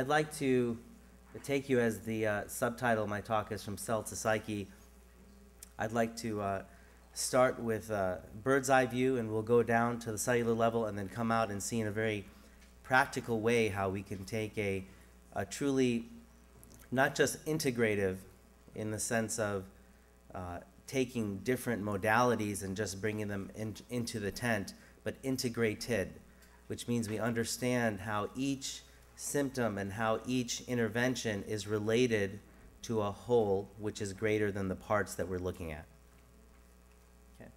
I'd like to take you, as the subtitle of my talk is From Cell to Psyche. I'd like to start with a bird's eye view, and we'll go down to the cellular level and then come out and see in a very practical way how we can take a truly, not just integrative in the sense of taking different modalities and just bringing them into the tent, but integrated, which means we understand how each symptom and how each intervention is related to a whole which is greater than the parts that we're looking at. Okay.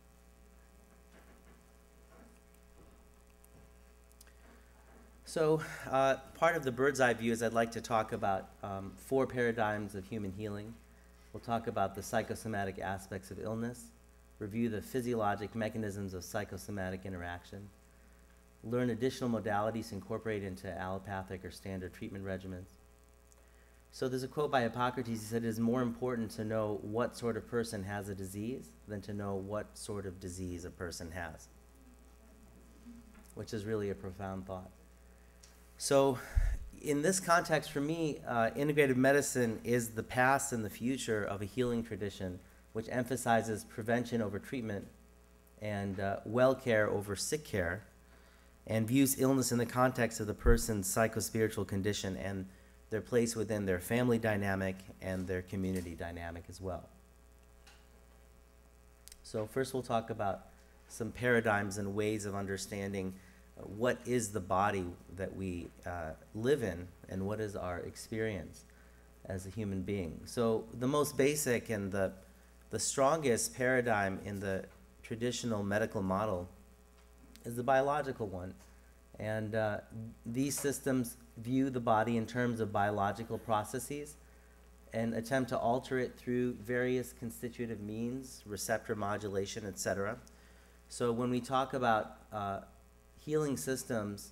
So part of the bird's eye view is I'd like to talk about 4 paradigms of human healing. We'll talk about the psychosomatic aspects of illness, review the physiologic mechanisms of psychosomatic interaction, learn additional modalities incorporated into allopathic or standard treatment regimens. So there's a quote by Hippocrates. He said, it is more important to know what sort of person has a disease than to know what sort of disease a person has, which is really a profound thought. So in this context, for me, integrative medicine is the past and the future of a healing tradition which emphasizes prevention over treatment and well care over sick care, and views illness in the context of the person's psychospiritual condition and their place within their family dynamic and their community dynamic as well. So first we'll talk about some paradigms and ways of understanding what is the body that we live in and what is our experience as a human being. So the most basic and the strongest paradigm in the traditional medical model is the biological one. And these systems view the body in terms of biological processes and attempt to alter it through various constitutive means, receptor modulation, etc. So when we talk about healing systems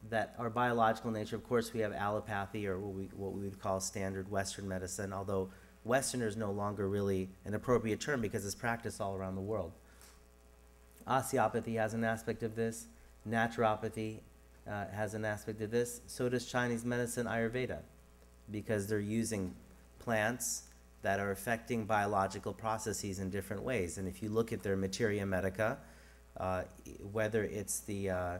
that are biological in nature, of course we have allopathy, or what we would call standard Western medicine, although Western is no longer really an appropriate term because it's practiced all around the world. Osteopathy has an aspect of this. Naturopathy has an aspect of this. So does Chinese medicine, Ayurveda, because they're using plants that are affecting biological processes in different ways. And if you look at their materia medica, whether it's the,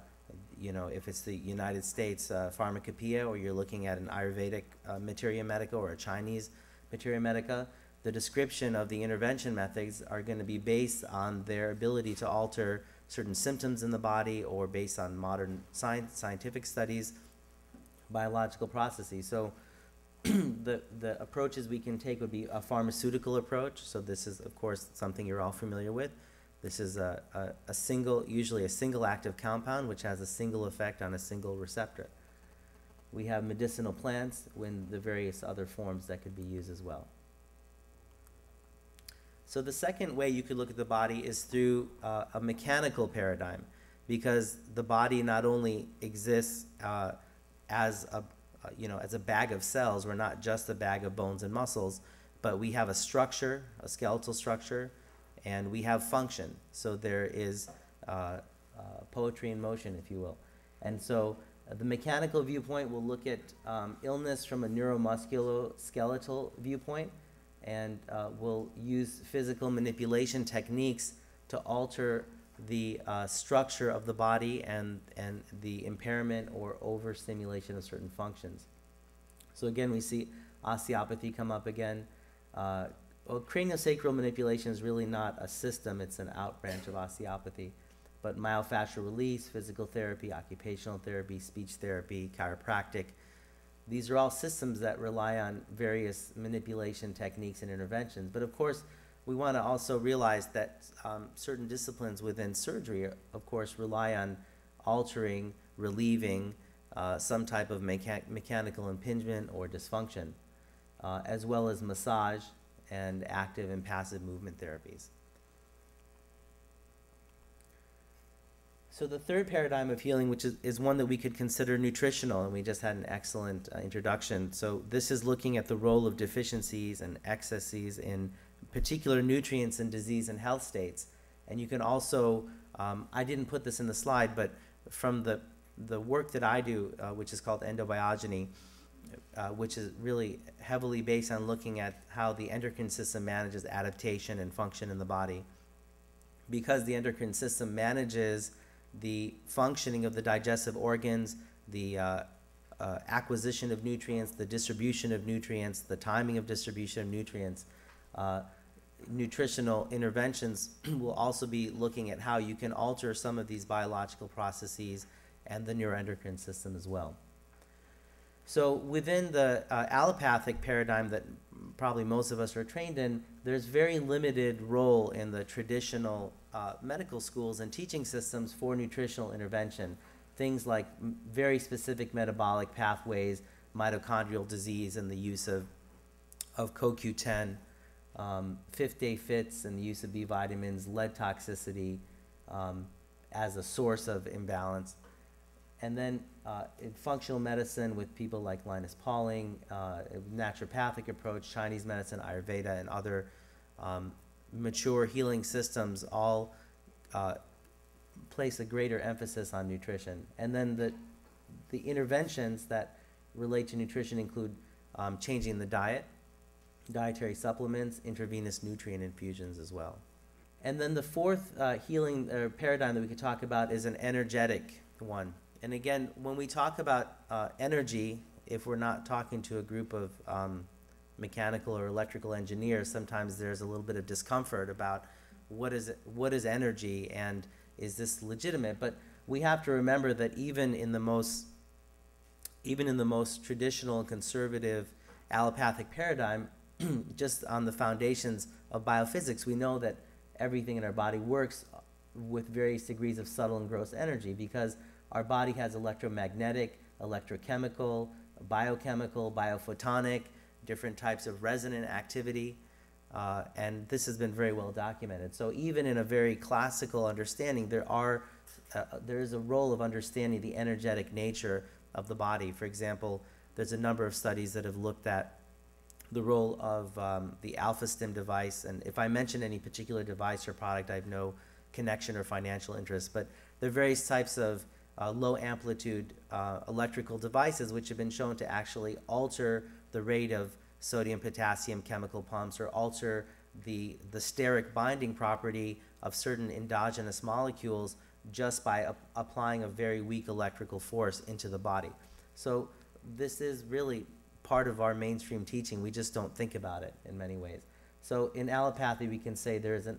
if it's the United States pharmacopoeia, or you're looking at an Ayurvedic materia medica or a Chinese materia medica, the description of the intervention methods are going to be based on their ability to alter certain symptoms in the body, or based on modern scientific studies, biological processes. So the approaches we can take would be a pharmaceutical approach. So this is, of course, something you're all familiar with. This is usually a single active compound which has a single effect on a single receptor. We have medicinal plants in the various other forms that could be used as well. So the second way you could look at the body is through a mechanical paradigm, because the body not only exists as a bag of cells. We're not just a bag of bones and muscles, but we have a structure, a skeletal structure, and we have function. So there is poetry in motion, if you will. And so the mechanical viewpoint will look at illness from a neuro-musculo-skeletal viewpoint, and we'll use physical manipulation techniques to alter the structure of the body and the impairment or overstimulation of certain functions. So again, we see osteopathy come up again. Craniosacral manipulation is really not a system, it's an out-branch of osteopathy. But myofascial release, physical therapy, occupational therapy, speech therapy, chiropractic, these are all systems that rely on various manipulation techniques and interventions. But of course, we want to also realize that certain disciplines within surgery, of course, rely on altering, relieving some type of mechanical impingement or dysfunction, as well as massage and active and passive movement therapies. So the third paradigm of healing, which is one that we could consider nutritional, and we just had an excellent introduction. So this is looking at the role of deficiencies and excesses in particular nutrients in disease and health states. And you can also, I didn't put this in the slide, but from the work that I do, which is called endobiogeny, which is really heavily based on looking at how the endocrine system manages adaptation and function in the body. Because the endocrine system manages the functioning of the digestive organs, the acquisition of nutrients, the distribution of nutrients, the timing of distribution of nutrients, nutritional interventions will also be looking at how you can alter some of these biological processes and the neuroendocrine system as well. So within the allopathic paradigm that probably most of us are trained in, there's very limited role in the traditional medical schools and teaching systems for nutritional intervention. Things like very specific metabolic pathways, mitochondrial disease, and the use of CoQ10, fifth day fits and the use of B vitamins, lead toxicity as a source of imbalance. And then in functional medicine with people like Linus Pauling, naturopathic approach, Chinese medicine, Ayurveda, and other mature healing systems all place a greater emphasis on nutrition. And then the interventions that relate to nutrition include changing the diet, dietary supplements, intravenous nutrient infusions as well. And then the fourth healing paradigm that we could talk about is an energetic one. And again, when we talk about energy, if we're not talking to a group of mechanical or electrical engineers, sometimes there's a little bit of discomfort about what is energy and is this legitimate? But we have to remember that even in the most traditional and conservative allopathic paradigm, just on the foundations of biophysics, we know that everything in our body works with various degrees of subtle and gross energy, because our body has electromagnetic, electrochemical, biochemical, biophotonic, different types of resonant activity, and this has been very well documented. So even in a very classical understanding, there is a role of understanding the energetic nature of the body. For example, there's a number of studies that have looked at the role of the AlphaStim device, and if I mention any particular device or product, I have no connection or financial interest, but there are various types of low amplitude electrical devices which have been shown to actually alter the rate of sodium potassium chemical pumps, or alter the steric binding property of certain endogenous molecules just by applying a very weak electrical force into the body. So this is really part of our mainstream teaching. We just don't think about it in many ways. So in allopathy, we can say there is a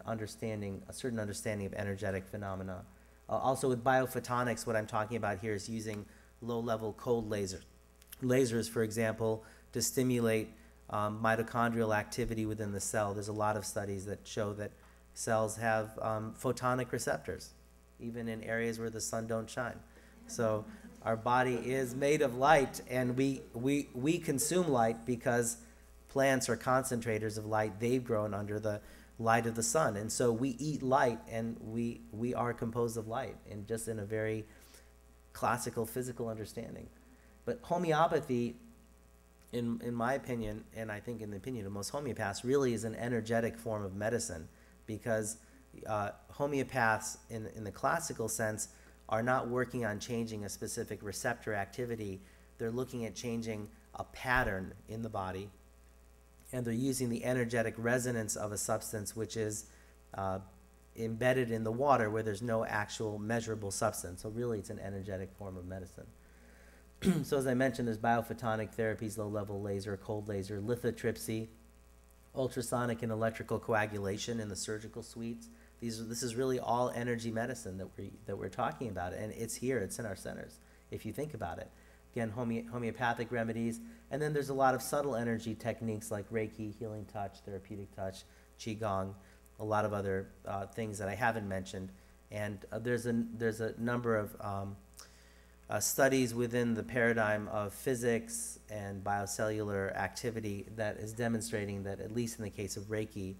certain understanding of energetic phenomena. Also with biophotonics, what I'm talking about here is using low-level cold lasers, for example, to stimulate mitochondrial activity within the cell. There's a lot of studies that show that cells have photonic receptors, even in areas where the sun don't shine. So our body is made of light, and we consume light because plants are concentrators of light. They've grown under the light of the sun, and so we eat light, and we are composed of light, and just in a very classical physical understanding. But homeopathy, in my opinion, and I think in the opinion of most homeopaths, really is an energetic form of medicine, because homeopaths in the classical sense are not working on changing a specific receptor activity. They're looking at changing a pattern in the body, and they're using the energetic resonance of a substance which is embedded in the water where there's no actual measurable substance. So really it's an energetic form of medicine. So as I mentioned, there's biophotonic therapies, low-level laser, cold laser, lithotripsy, ultrasonic and electrical coagulation in the surgical suites. This is really all energy medicine that we're talking about, and it's here, it's in our centers, if you think about it. Again, homeopathic remedies, and then there's a lot of subtle energy techniques like Reiki, healing touch, therapeutic touch, Qigong, a lot of other things that I haven't mentioned, and there's a number of studies within the paradigm of physics and biocellular activity that is demonstrating that, at least in the case of Reiki,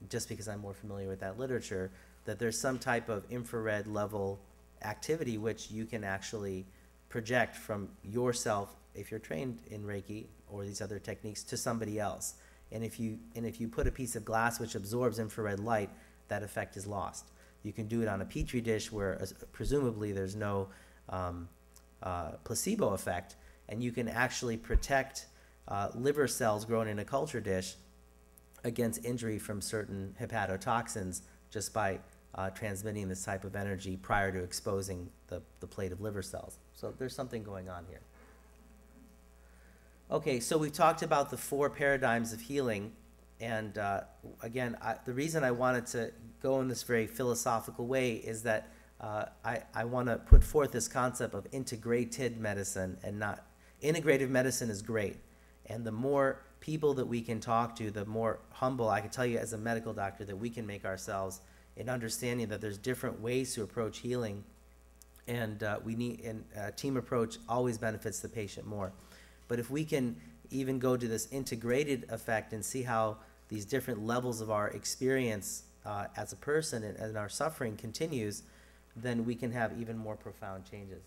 just because I'm more familiar with that literature, that there's some type of infrared level activity which you can actually project from yourself, if you're trained in Reiki or these other techniques, to somebody else. And if you put a piece of glass which absorbs infrared light, that effect is lost. You can do it on a petri dish where presumably there's no placebo effect, and you can actually protect liver cells grown in a culture dish against injury from certain hepatotoxins just by transmitting this type of energy prior to exposing the plate of liver cells. So there's something going on here. Okay, so we've talked about the 4 paradigms of healing, and again, the reason I wanted to go in this very philosophical way is that I want to put forth this concept of integrated medicine, and not integrative medicine is great, and the more people that we can talk to, the more humble I can tell you as a medical doctor that we can make ourselves in understanding that there's different ways to approach healing, and a team approach always benefits the patient more. But if we can even go to this integrated effect and see how these different levels of our experience as a person and our suffering continues, then we can have even more profound changes.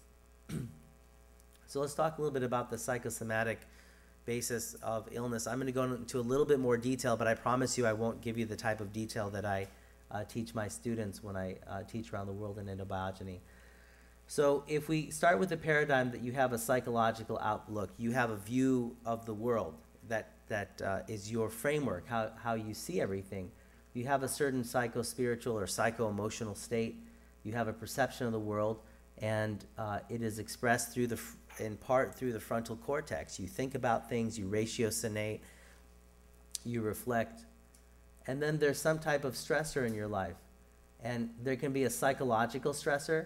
So let's talk a little bit about the psychosomatic basis of illness. I'm going to go into a little bit more detail, but I promise you I won't give you the type of detail that I teach my students when I teach around the world in endobiogeny. So if we start with the paradigm that you have a psychological outlook, you have a view of the world that is your framework, how you see everything. You have a certain psycho-spiritual or psycho-emotional state. You have a perception of the world, and it is expressed in part through the frontal cortex. You think about things, you ratiocinate, you reflect, and then there's some type of stressor in your life. And there can be a psychological stressor,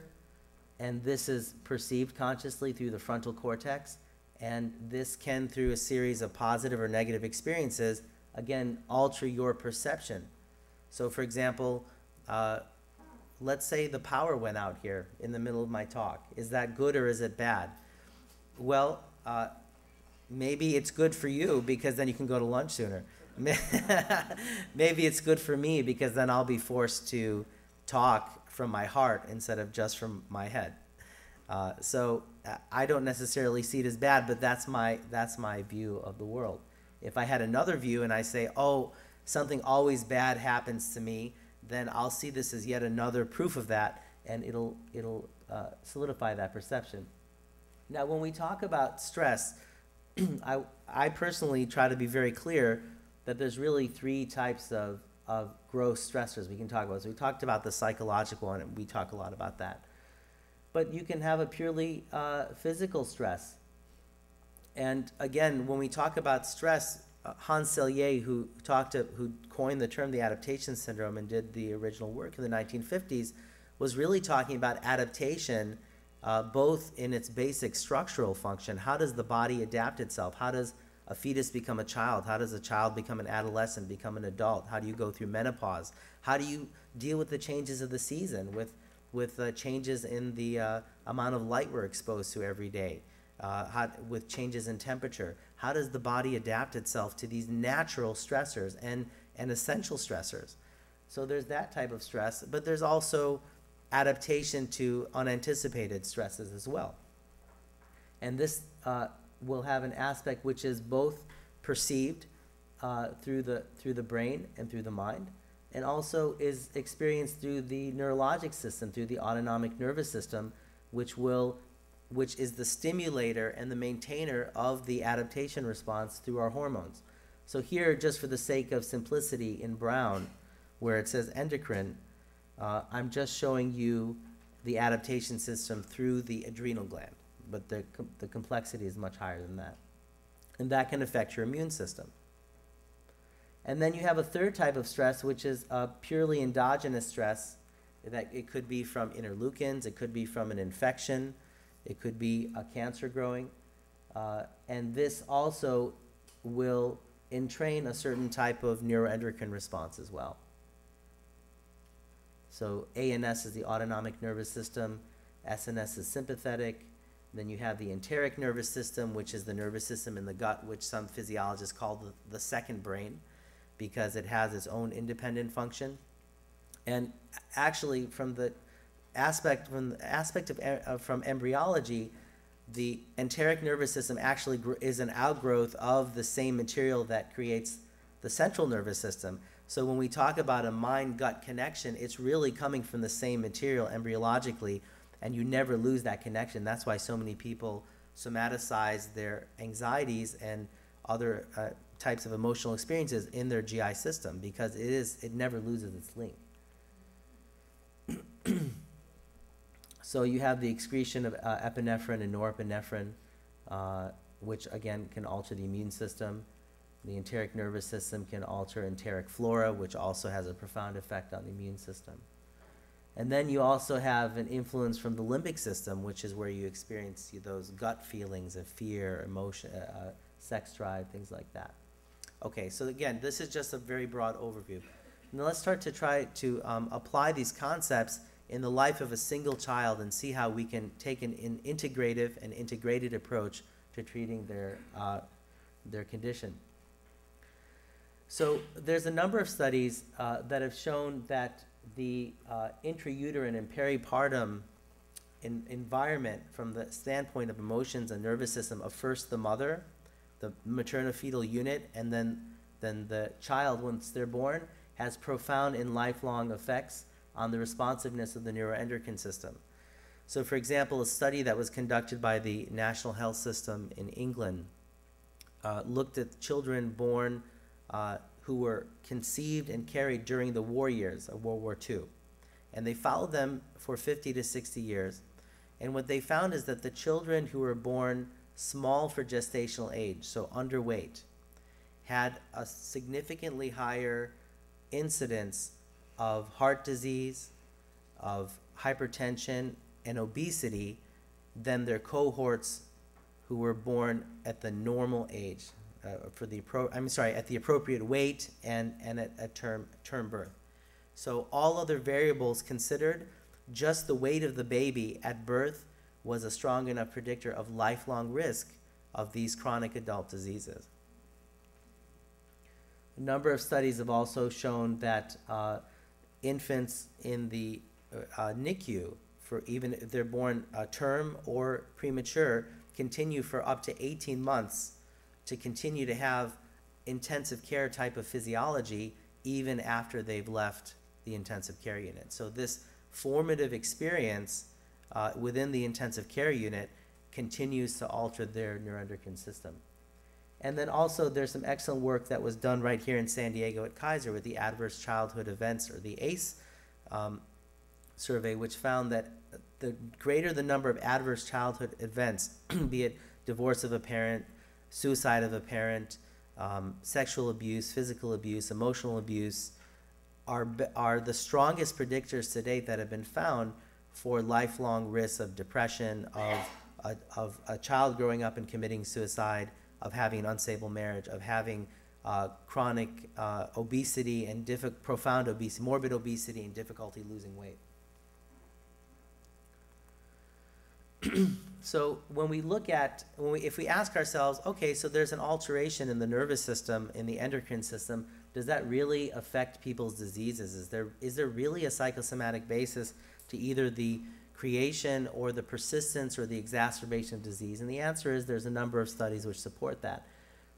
and this is perceived consciously through the frontal cortex, and this can, through a series of positive or negative experiences, again, alter your perception. So for example, let's say the power went out here in the middle of my talk. Is that good or is it bad? Well, maybe it's good for you because then you can go to lunch sooner. Maybe it's good for me because then I'll be forced to talk from my heart instead of just from my head. So I don't necessarily see it as bad, but that's my view of the world. If I had another view and I say, oh, something always bad happens to me, then I'll see this as yet another proof of that, and it'll solidify that perception. Now, when we talk about stress, I personally try to be very clear that there's really 3 types of gross stressors we can talk about. So we talked about the psychological one, and we talk a lot about that. But you can have a purely physical stress. And again, when we talk about stress, Hans Selye, who coined the term the adaptation syndrome and did the original work in the 1950s, was really talking about adaptation, both in its basic structural function. How does the body adapt itself? How does a fetus become a child? How does a child become an adolescent, become an adult? How do you go through menopause? How do you deal with the changes of the season, with changes in the amount of light we're exposed to every day, with changes in temperature? How does the body adapt itself to these natural stressors and essential stressors? So there's that type of stress, but there's also adaptation to unanticipated stresses as well. And this will have an aspect which is both perceived through the brain and through the mind, and also is experienced through the neurologic system, through the autonomic nervous system, which is the stimulator and the maintainer of the adaptation response through our hormones. So here, just for the sake of simplicity, in brown, where it says endocrine, I'm just showing you the adaptation system through the adrenal gland, but the complexity is much higher than that. And that can affect your immune system. And then you have a third type of stress, which is a purely endogenous stress. That it could be from interleukins, it could be from an infection, it could be a cancer growing. And this also will entrain a certain type of neuroendocrine response as well. So ANS is the autonomic nervous system, SNS is sympathetic. Then you have the enteric nervous system, which is the nervous system in the gut, which some physiologists call the second brain, because it has its own independent function. And actually, from embryology, the enteric nervous system actually is an outgrowth of the same material that creates the central nervous system. So when we talk about a mind-gut connection, it's really coming from the same material embryologically, and you never lose that connection. That's why so many people somaticize their anxieties and other types of emotional experiences in their GI system, because it never loses its link. So you have the excretion of epinephrine and norepinephrine, which again can alter the immune system. The enteric nervous system can alter enteric flora, which also has a profound effect on the immune system. And then you also have an influence from the limbic system, which is where you experience those gut feelings of fear, emotion, sex drive, things like that. Okay, so again, this is just a very broad overview. Now let's start to try to apply these concepts in the life of a single child and see how we can take an integrative and integrated approach to treating their condition. So there's a number of studies that have shown that the intrauterine and peripartum environment from the standpoint of emotions and nervous system of first the mother, the maternal-fetal unit, and then the child, once they're born, has profound and lifelong effects on the responsiveness of the neuroendocrine system. So for example, a study that was conducted by the National Health System in England looked at children born who were conceived and carried during the war years of World War II. And they followed them for 50 to 60 years. And what they found is that the children who were born small for gestational age, so underweight, had a significantly higher incidence of heart disease, of hypertension, and obesity than their cohorts who were born at the normal age, at the appropriate weight and at term birth. So all other variables considered, just the weight of the baby at birth was a strong enough predictor of lifelong risk of these chronic adult diseases. A number of studies have also shown that infants in the NICU, for even if they're born term or premature, continue for up to 18 months to continue to have intensive care type of physiology even after they've left the intensive care unit. So this formative experience within the intensive care unit continues to alter their neuroendocrine system. And then also there's some excellent work that was done right here in San Diego at Kaiser with the Adverse Childhood Events, or the ACE survey, which found that the greater the number of adverse childhood events, be it divorce of a parent, suicide of a parent, sexual abuse, physical abuse, emotional abuse, are the strongest predictors to date that have been found for lifelong risks of depression, of a child growing up and committing suicide, of having an unstable marriage, of having chronic obesity and profound obesity, morbid obesity, and difficulty losing weight. So when we look at, if we ask ourselves, okay, so there's an alteration in the nervous system, in the endocrine system, does that really affect people's diseases? Is there really a psychosomatic basis to either the creation or the persistence or the exacerbation of disease? And the answer is there's a number of studies which support that.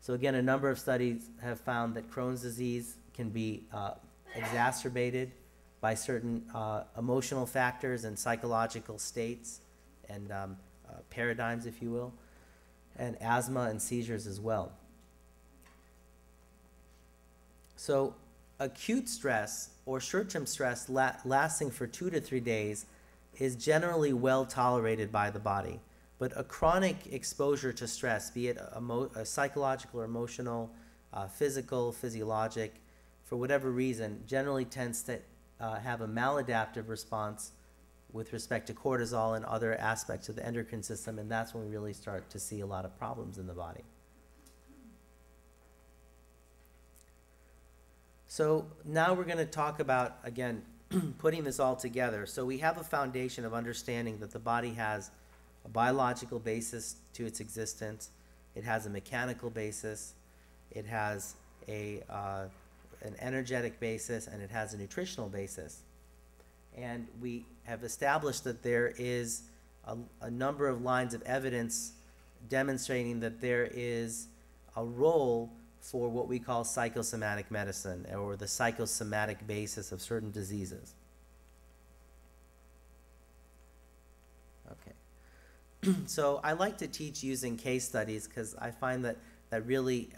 So again, a number of studies have found that Crohn's disease can be exacerbated by certain emotional factors and psychological states and paradigms, if you will, and asthma and seizures as well. So acute stress or short-term stress lasting for 2 to 3 days is generally well tolerated by the body. But a chronic exposure to stress, be it a psychological or emotional, physical, physiologic, for whatever reason, generally tends to have a maladaptive response with respect to cortisol and other aspects of the endocrine system, and that's when we really start to see a lot of problems in the body. So now we're going to talk about, again, putting this all together. So we have a foundation of understanding that the body has a biological basis to its existence. It has a mechanical basis. It has an energetic basis, and it has a nutritional basis. And we have established that there is a number of lines of evidence demonstrating that there is a role for what we call psychosomatic medicine, or the psychosomatic basis of certain diseases. Okay. So I like to teach using case studies because I find that really,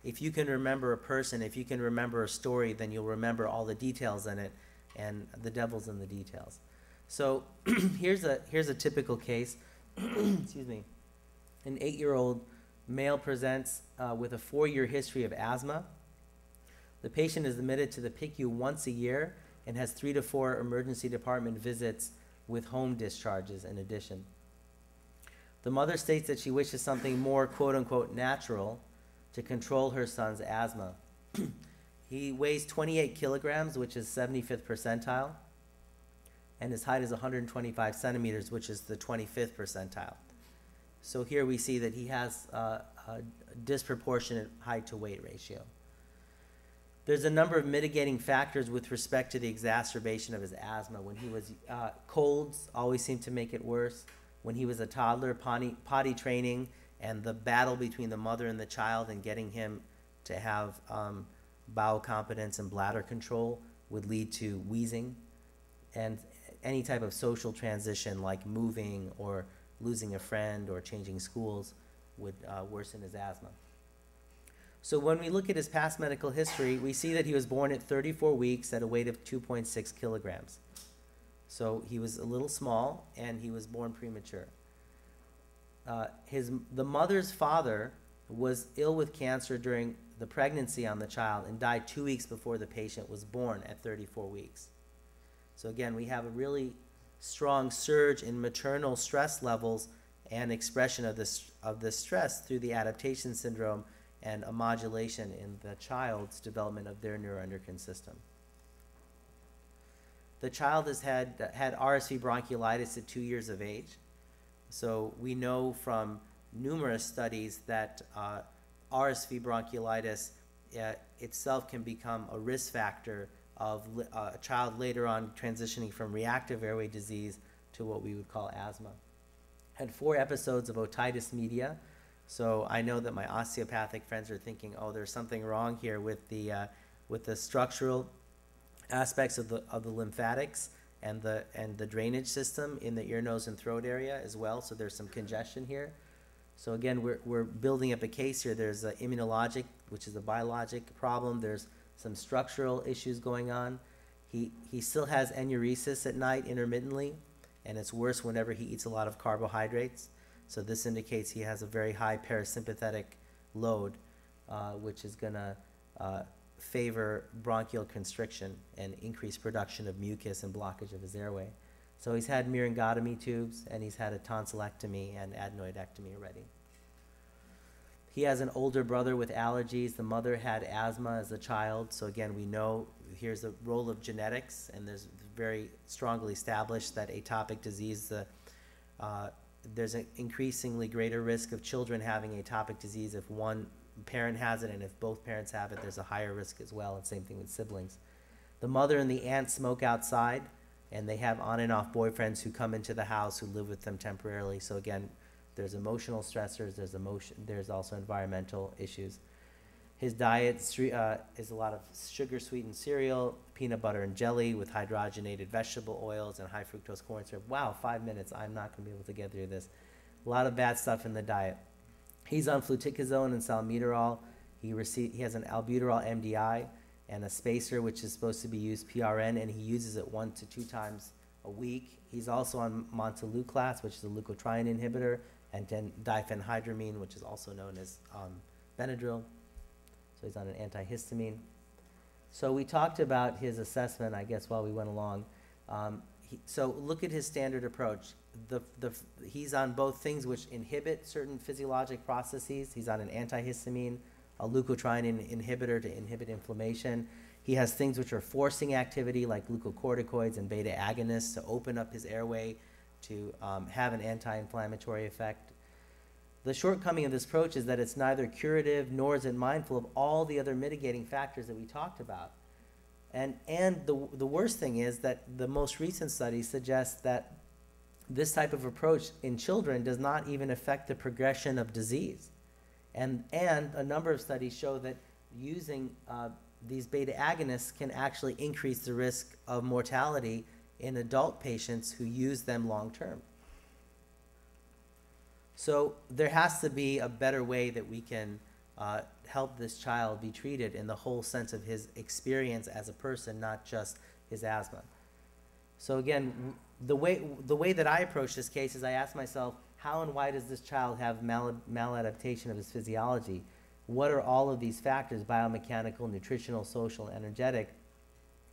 if you can remember a person, if you can remember a story, then you'll remember all the details in it, and the devil's in the details. So here's a typical case. Excuse me. An 8-year-old male presents with a 4-year history of asthma. The patient is admitted to the PICU once a year and has 3 to 4 emergency department visits with home discharges in addition. The mother states that she wishes something more quote-unquote natural to control her son's asthma. He weighs 28 kilograms, which is 75th percentile, and his height is 125 centimeters, which is the 25th percentile. So here we see that he has a disproportionate height to weight ratio. There's a number of mitigating factors with respect to the exacerbation of his asthma. When he was colds always seemed to make it worse. When he was a toddler, potty training and the battle between the mother and the child and getting him to have bowel competence and bladder control would lead to wheezing. And any type of social transition like moving or losing a friend or changing schools would worsen his asthma. So when we look at his past medical history, we see that he was born at 34 weeks at a weight of 2.6 kilograms. So he was a little small, and he was born premature. The mother's father was ill with cancer during the pregnancy on the child and died 2 weeks before the patient was born at 34 weeks. So again, we have a really strong surge in maternal stress levels and expression of this stress through the adaptation syndrome and a modulation in the child's development of their neuroendocrine system. The child has had RSV bronchiolitis at 2 years of age. So we know from numerous studies that RSV bronchiolitis itself can become a risk factor of a child later on transitioning from reactive airway disease to what we would call asthma. Had 4 episodes of otitis media. So I know that my osteopathic friends are thinking, oh, there's something wrong here with the structural aspects of the lymphatics and the drainage system in the ear, nose, and throat area as well. So there's some congestion here. So again, we're building up a case here. There's an immunologic, which is a biologic problem. There's some structural issues going on. He still has enuresis at night intermittently, and it's worse whenever he eats a lot of carbohydrates. So this indicates he has a very high parasympathetic load, which is going to favor bronchial constriction and increase production of mucus and blockage of his airway. So he's had myringotomy tubes, and he's had a tonsillectomy and adenoidectomy already. He has an older brother with allergies. The mother had asthma as a child. So again, we know here's the role of genetics, and there's very strongly established that atopic disease, there's an increasingly greater risk of children having atopic disease if one parent has it, and if both parents have it, there's a higher risk as well, and same thing with siblings. The mother and the aunt smoke outside, and they have on and off boyfriends who come into the house who live with them temporarily. So again, there's emotional stressors, there's also environmental issues. His diet is a lot of sugar-sweetened cereal, peanut butter and jelly with hydrogenated vegetable oils and high fructose corn syrup. Wow, 5 minutes, I'm not going to be able to get through this. A lot of bad stuff in the diet. He's on fluticasone and salmeterol. He has an albuterol MDI and a spacer, which is supposed to be used PRN, and he uses it 1 to 2 times a week. He's also on montelukast, which is a leukotriene inhibitor, and diphenhydramine, which is also known as Benadryl. So he's on an antihistamine. So we talked about his assessment, I guess, while we went along. So look at his standard approach. He's on both things which inhibit certain physiologic processes. He's on an antihistamine, a leukotriene inhibitor to inhibit inflammation. He has things which are forcing activity like glucocorticoids and beta agonists to open up his airway to have an anti-inflammatory effect. The shortcoming of this approach is that it's neither curative nor is it mindful of all the other mitigating factors that we talked about. And the worst thing is that the most recent studies suggest that this type of approach in children does not even affect the progression of disease. And a number of studies show that using these beta agonists can actually increase the risk of mortality in adult patients who use them long term. So there has to be a better way that we can help this child be treated in the whole sense of his experience as a person, not just his asthma. So again, the way that I approach this case is I ask myself, how and why does this child have maladaptation of his physiology? What are all of these factors, biomechanical, nutritional, social, energetic,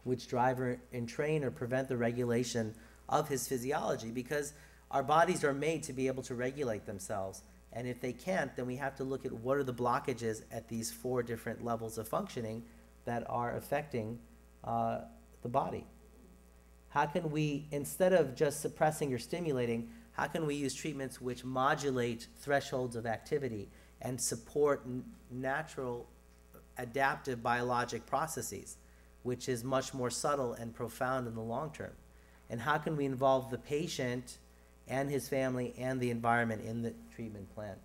which drive or entrain or prevent the regulation of his physiology? Because our bodies are made to be able to regulate themselves. And if they can't, then we have to look at what are the blockages at these 4 different levels of functioning that are affecting the body. How can we, instead of just suppressing or stimulating, how can we use treatments which modulate thresholds of activity and support natural adaptive biologic processes, which is much more subtle and profound in the long term? And how can we involve the patient and his family and the environment in the treatment plan?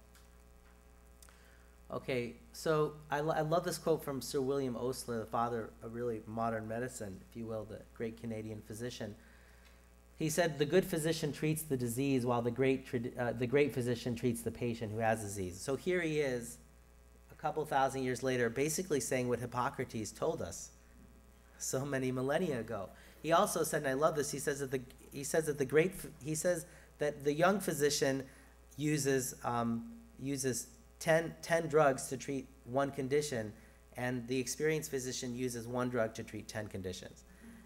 Okay, so I love this quote from Sir William Osler, the father of really modern medicine, if you will, the great Canadian physician. He said, "The good physician treats the disease while the great physician treats the patient who has disease." So here he is, a couple thousand years later, basically saying what Hippocrates told us so many millennia ago. He also said, and I love this, he says that the young physician uses 10 drugs to treat one condition, and the experienced physician uses 1 drug to treat 10 conditions.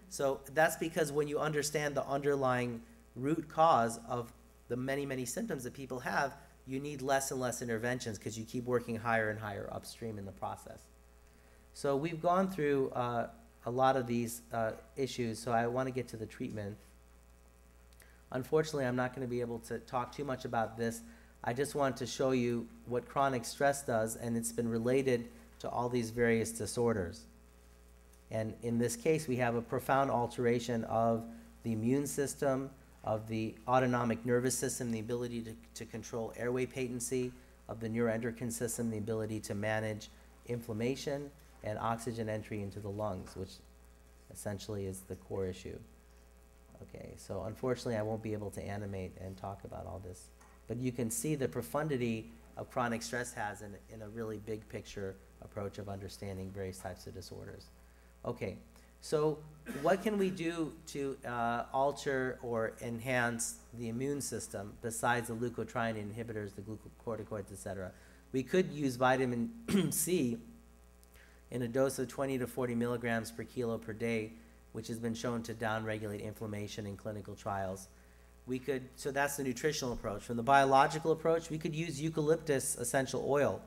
So that's because when you understand the underlying root cause of the many, many symptoms that people have, you need less and less interventions because you keep working higher and higher upstream in the process. So we've gone through a lot of these issues, so I want to get to the treatment. Unfortunately, I'm not going to be able to talk too much about this. I just want to show you what chronic stress does, and it's been related to all these various disorders. And in this case, we have a profound alteration of the immune system, of the autonomic nervous system, the ability to control airway patency, of the neuroendocrine system, the ability to manage inflammation and oxygen entry into the lungs, which essentially is the core issue. Okay, so unfortunately, I won't be able to animate and talk about all this. But you can see the profundity of chronic stress has in a really big picture approach of understanding various types of disorders. Okay, so what can we do to alter or enhance the immune system besides the leukotriene inhibitors, the glucocorticoids, etc.? We could use vitamin C in a dose of 20 to 40 milligrams per kilo per day, which has been shown to downregulate inflammation in clinical trials. So that's the nutritional approach. From the biological approach, we could use eucalyptus essential oil,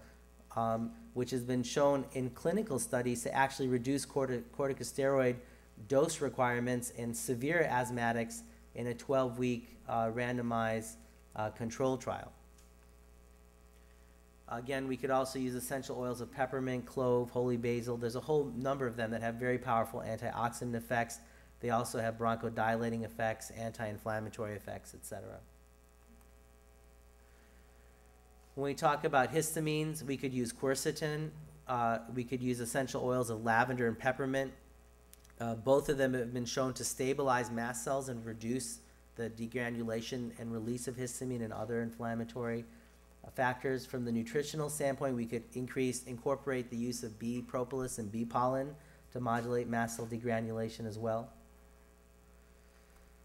which has been shown in clinical studies to actually reduce corticosteroid dose requirements in severe asthmatics in a 12-week randomized control trial. Again, we could also use essential oils of peppermint, clove, holy basil. There's a whole number of them that have very powerful antioxidant effects. They also have bronchodilating effects, anti-inflammatory effects, etc. When we talk about histamines, we could use quercetin. We could use essential oils of lavender and peppermint. Both of them have been shown to stabilize mast cells and reduce the degranulation and release of histamine and other inflammatory factors. From the nutritional standpoint, we could incorporate the use of bee propolis and bee pollen to modulate mast cell degranulation as well.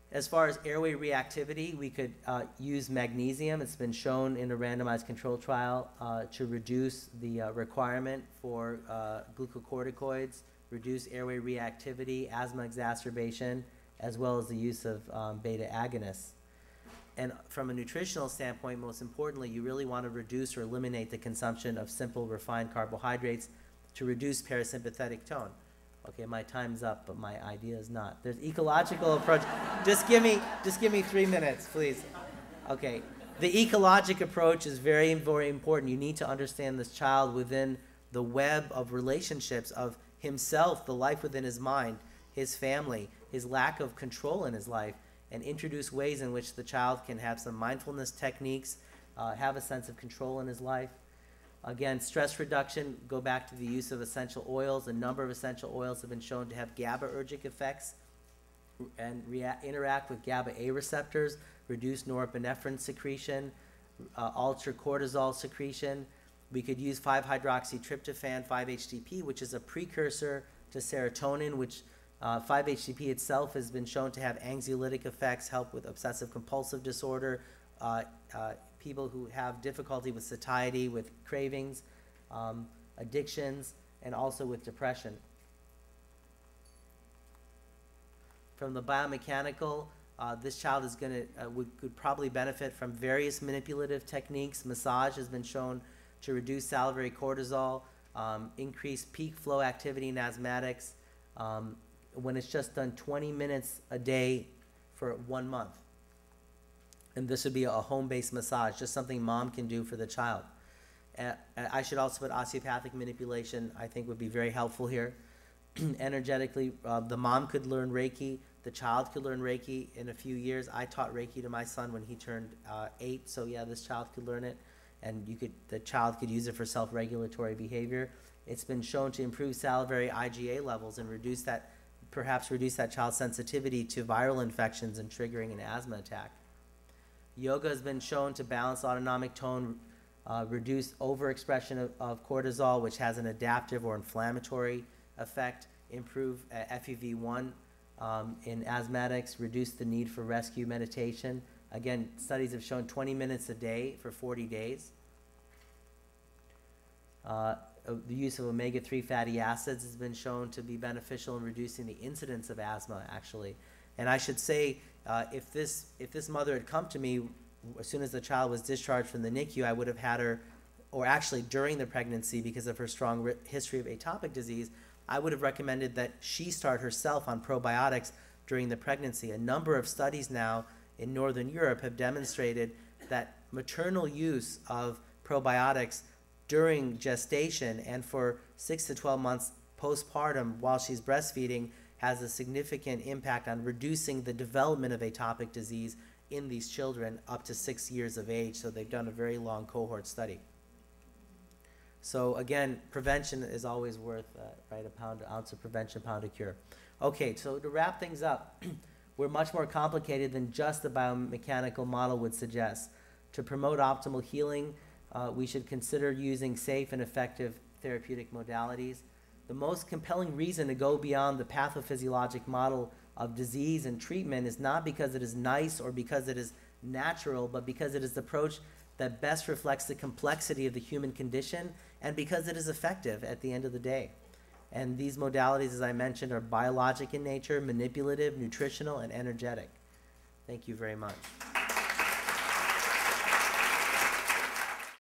As far as airway reactivity, we could use magnesium. It's been shown in a randomized control trial to reduce the requirement for glucocorticoids, reduce airway reactivity, asthma exacerbation, as well as the use of beta agonists. And from a nutritional standpoint, most importantly, you really want to reduce or eliminate the consumption of simple refined carbohydrates to reduce parasympathetic tone. Okay, my time's up, but my idea is not. There's ecological approach. Just give me 3 minutes, please. Okay, the ecologic approach is very, very important. You need to understand this child within the web of relationships of himself, the life within his mind, his family, his lack of control in his life, and introduce ways in which the child can have some mindfulness techniques, have a sense of control in his life. Again, stress reduction, go back to the use of essential oils. A number of essential oils have been shown to have GABAergic effects and interact with GABA A receptors, reduce norepinephrine secretion, alter cortisol secretion. We could use 5-hydroxytryptophan, 5-HTP, which is a precursor to serotonin, which 5-HTP itself has been shown to have anxiolytic effects, help with obsessive compulsive disorder, people who have difficulty with satiety, with cravings, addictions, and also with depression. From the biomechanical, this child is going to could probably benefit from various manipulative techniques. Massage has been shown to reduce salivary cortisol, increase peak flow activity in asthmatics, when it's just done 20 minutes a day for 1 month. And this would be a home-based massage, just something mom can do for the child. I should also put osteopathic manipulation, I think, would be very helpful here. Energetically, the mom could learn Reiki, the child could learn Reiki in a few years. I taught Reiki to my son when he turned 8, so yeah, this child could learn it, and the child could use it for self-regulatory behavior. It's been shown to improve salivary IgA levels and perhaps reduce that child's sensitivity to viral infections and triggering an asthma attack. Yoga has been shown to balance autonomic tone, reduce overexpression of cortisol, which has an adaptive or inflammatory effect, improve FEV1 in asthmatics, reduce the need for rescue meditation. Again, studies have shown 20 minutes a day for 40 days. The use of omega-3 fatty acids has been shown to be beneficial in reducing the incidence of asthma, actually. And I should say, if this mother had come to me as soon as the child was discharged from the NICU, I would have had her, or actually during the pregnancy, because of her strong history of atopic disease, I would have recommended that she start herself on probiotics during the pregnancy. A number of studies now in Northern Europe have demonstrated that maternal use of probiotics during gestation and for 6 to 12 months postpartum while she's breastfeeding has a significant impact on reducing the development of atopic disease in these children up to 6 years of age. So they've done a very long cohort study. So again, prevention is always worth, right, an ounce of prevention, pound of cure. Okay, so to wrap things up, we're much more complicated than just the biomechanical model would suggest. To promote optimal healing, we should consider using safe and effective therapeutic modalities. The most compelling reason to go beyond the pathophysiologic model of disease and treatment is not because it is nice or because it is natural, but because it is the approach that best reflects the complexity of the human condition and because it is effective at the end of the day. And these modalities, as I mentioned, are biologic in nature, manipulative, nutritional, and energetic. Thank you very much.